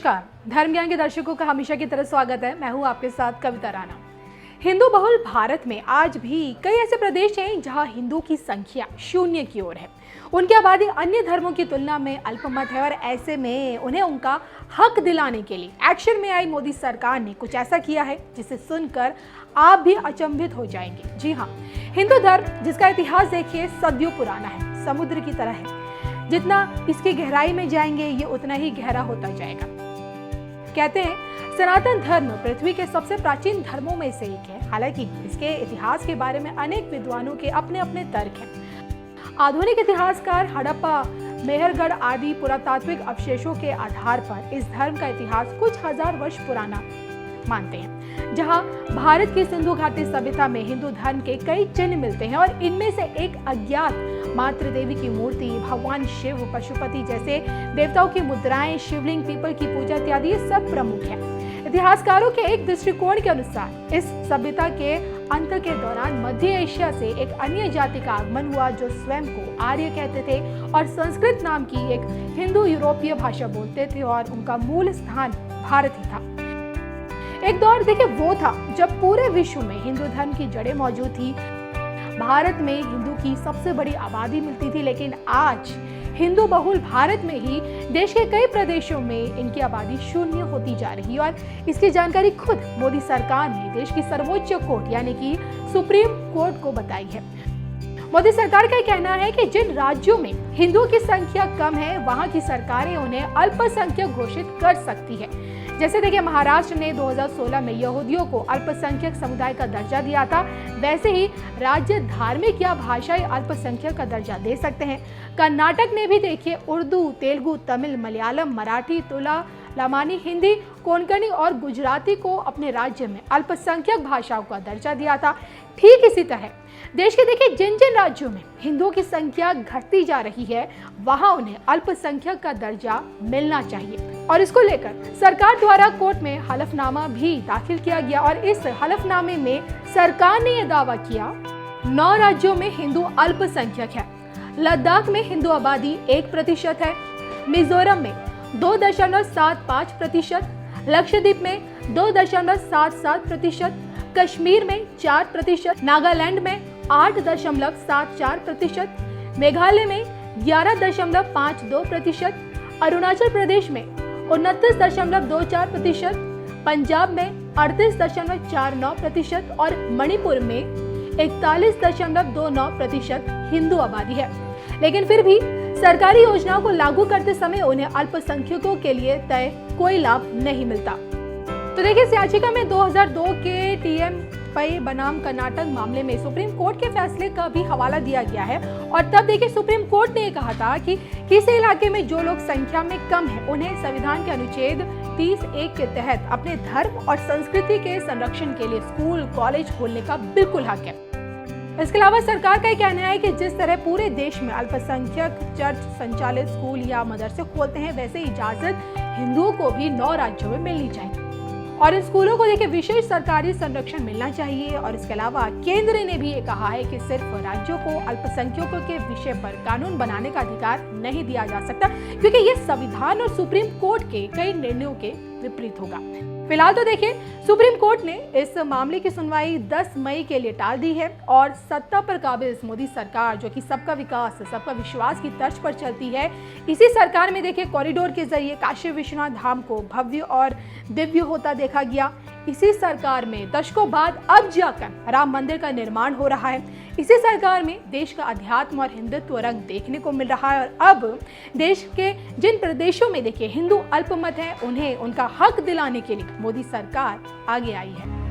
नमस्कार, धर्म ज्ञान के दर्शकों का हमेशा की तरह स्वागत है। मैं हूं आपके साथ कविता राणा। हिंदू बहुल भारत में आज भी कई ऐसे प्रदेश हैं जहां हिंदू की संख्या शून्य की ओर है। उनकी आबादी अन्य धर्मों की तुलना में अल्पमत है और ऐसे में उन्हें उनका हक दिलाने के लिए एक्शन में आई मोदी सरकार ने कुछ ऐसा किया है जिसे सुनकर आप भी अचंभित हो जाएंगे। जी हाँ, हिंदू धर्म जिसका इतिहास देखिए सदियों पुराना है, समुद्र की तरह है। जितना इसकी गहराई में जाएंगे ये उतना ही गहरा होता जाएगा। कहते हैं सनातन धर्म पृथ्वी के सबसे प्राचीन धर्मों में से एक है। हालांकि इसके इतिहास के बारे में अनेक विद्वानों के अपने अपने तर्क हैं। आधुनिक इतिहासकार हड़प्पा, मेहरगढ़ आदि पुरातात्विक अवशेषों के आधार पर इस धर्म का इतिहास कुछ हजार वर्ष पुराना मानते हैं। जहां भारत की सिंधु घाटी सभ्यता में हिंदू धर्म के कई चिन्ह मिलते हैं और इनमें से एक अज्ञात मातृ देवी की मूर्ति, भगवान शिव, पशुपति जैसे देवताओं की मुद्राएं, शिवलिंग, पीपल की पूजा इत्यादि ये सब प्रमुख है। इतिहासकारों के एक दृष्टिकोण के अनुसार इस सभ्यता के अंत के दौरान मध्य एशिया से एक अन्य जाति का आगमन हुआ जो स्वयं को आर्य कहते थे और संस्कृत नाम की एक हिंदू यूरोपीय भाषा बोलते थे और उनका मूल स्थान भारत ही था। एक दौर देखिए वो था जब पूरे विश्व में हिंदू धर्म की जड़ें मौजूद थी। भारत में हिंदू की सबसे बड़ी आबादी मिलती थी, लेकिन आज हिंदू बहुल भारत में ही देश के कई प्रदेशों में इनकी आबादी शून्य होती जा रही है और इसकी जानकारी खुद मोदी सरकार ने देश की सर्वोच्च कोर्ट यानी कि सुप्रीम कोर्ट को बताई है। मोदी सरकार का कहना है कि जिन राज्यों में हिंदुओं की संख्या कम है वहां की सरकारें उन्हें अल्पसंख्यक घोषित कर सकती है। जैसे देखिए महाराष्ट्र ने 2016 में यहूदियों को अल्पसंख्यक समुदाय का दर्जा दिया था, वैसे ही राज्य धार्मिक या भाषाई अल्पसंख्यक का दर्जा दे सकते हैं। कर्नाटक ने भी देखिए उर्दू, तेलुगु, तमिल, मलयालम, मराठी, तुला, लमानी, हिंदी, कोंकणी और गुजराती को अपने राज्य में अल्पसंख्यक भाषाओं का दर्जा दिया था। ठीक इसी तरह देश के देखिए जिन जिन राज्यों में हिंदुओं की संख्या घटती जा रही है वहां उन्हें अल्पसंख्यक का दर्जा मिलना चाहिए और इसको लेकर सरकार द्वारा कोर्ट में हलफनामा भी दाखिल किया गया और इस हलफनामे में सरकार ने यह दावा किया 9 राज्यों में हिंदू अल्पसंख्यक है। लद्दाख में हिंदू आबादी 1% है, मिजोरम में 2.75%, लक्षद्वीप में 2.77%, कश्मीर में 4%, नागालैंड में 8.74%, मेघालय में 11.52%, अरुणाचल प्रदेश में 29.24%, पंजाब में 38.49% और मणिपुर में 41.29% हिंदू आबादी है। लेकिन फिर भी सरकारी योजनाओं को लागू करते समय उन्हें अल्पसंख्यकों के लिए तय कोई लाभ नहीं मिलता। तो देखिए इस याचिका में 2002 के टीएम पई बनाम कर्नाटक मामले में सुप्रीम कोर्ट के फैसले का भी हवाला दिया गया है और तब देखिए सुप्रीम कोर्ट ने कहा था कि किसी इलाके में जो लोग संख्या में कम हैं उन्हें संविधान के अनुच्छेद 30(1) के तहत अपने धर्म और संस्कृति के संरक्षण के लिए स्कूल, कॉलेज खोलने का बिल्कुल हक है। इसके अलावा सरकार का कहना है कि जिस तरह पूरे देश में अल्पसंख्यक चर्च संचालित स्कूल या मदरसे खोलते हैं वैसे इजाजत हिंदुओं को भी 9 राज्यों में मिलनी चाहिए और इन स्कूलों को देखिए विशेष सरकारी संरक्षण मिलना चाहिए। और इसके अलावा केंद्र ने भी ये कहा है कि सिर्फ राज्यों को अल्पसंख्यकों के विषय पर कानून बनाने का अधिकार नहीं दिया जा सकता क्योंकि ये संविधान और सुप्रीम कोर्ट के कई निर्णयों के विपरीत होगा। फिलहाल तो देखिए सुप्रीम कोर्ट ने इस मामले की सुनवाई 10 मई के लिए टाल दी है और सत्ता पर काबिज मोदी सरकार जो कि सबका विकास, सबका विश्वास की तर्ज पर चलती है, इसी सरकार में देखिए कॉरिडोर के जरिए काशी विश्वनाथ धाम को भव्य और दिव्य होता देखा गया। इसी सरकार में दशकों बाद अब जाकर राम मंदिर का निर्माण हो रहा है। इसी सरकार में देश का अध्यात्म और हिंदुत्व रंग देखने को मिल रहा है और अब देश के जिन प्रदेशों में देखिए हिंदू अल्पमत है उन्हें उनका हक दिलाने के लिए मोदी सरकार आगे आई है।